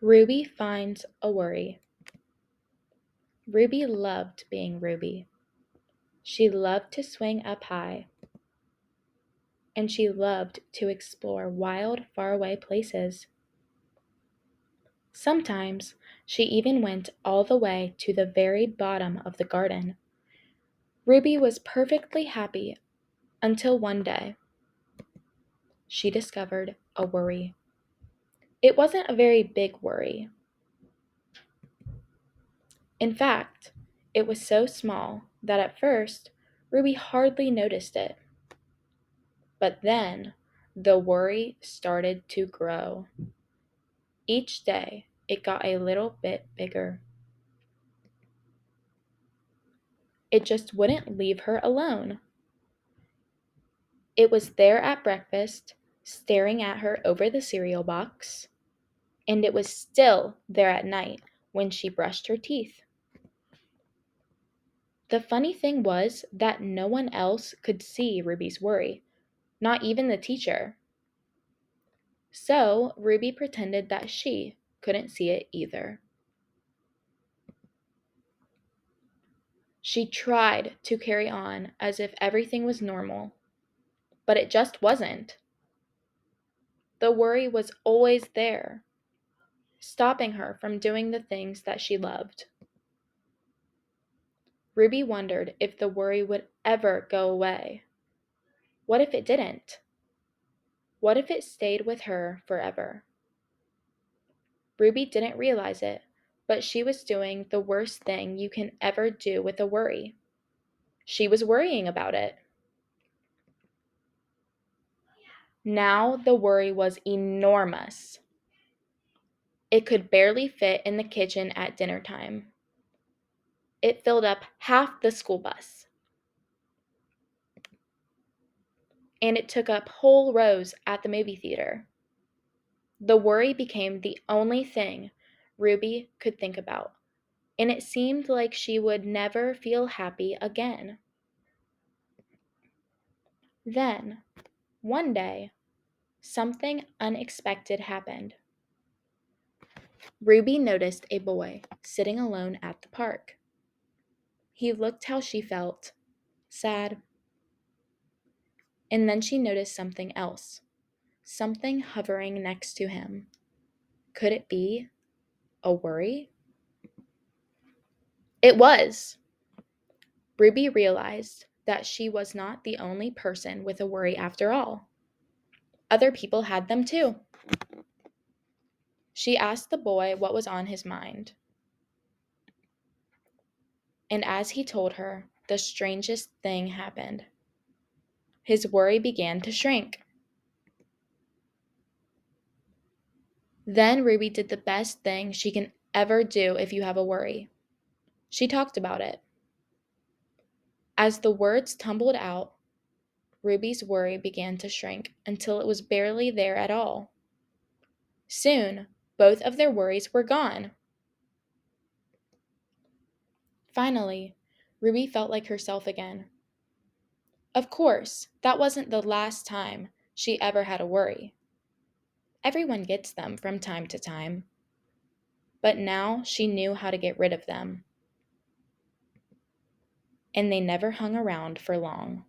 Ruby finds a worry. Ruby loved being Ruby. She loved to swing up high, and she loved to explore wild, faraway places. Sometimes she even went all the way to the very bottom of the garden. Ruby was perfectly happy until one day she discovered a worry. It wasn't a very big worry. In fact, it was so small that at first Ruby hardly noticed it. But then the worry started to grow. Each day it got a little bit bigger. It just wouldn't leave her alone. It was there at breakfast, staring at her over the cereal box, and it was still there at night when she brushed her teeth. The funny thing was that no one else could see Ruby's worry, not even the teacher. So Ruby pretended that she couldn't see it either. She tried to carry on as if everything was normal, but it just wasn't. The worry was always there, stopping her from doing the things that she loved. Ruby wondered if the worry would ever go away. What if it didn't? What if it stayed with her forever? Ruby didn't realize it, but she was doing the worst thing you can ever do with a worry. She was worrying about it. Now the worry was enormous. It could barely fit in the kitchen at dinner time. It filled up half the school bus. And it took up whole rows at the movie theater. The worry became the only thing Ruby could think about, and it seemed like she would never feel happy again. Then, one day, something unexpected happened. Ruby noticed a boy sitting alone at the park. He looked how she felt, sad. And then she noticed something else, something hovering next to him. Could it be a worry? It was. Ruby realized that she was not the only person with a worry after all. Other people had them too. She asked the boy what was on his mind. And as he told her, the strangest thing happened. His worry began to shrink. Then Ruby did the best thing she can ever do if you have a worry. She talked about it. As the words tumbled out, Ruby's worry began to shrink until it was barely there at all. Soon, both of their worries were gone. Finally, Ruby felt like herself again. Of course, that wasn't the last time she ever had a worry. Everyone gets them from time to time. But now she knew how to get rid of them. And they never hung around for long.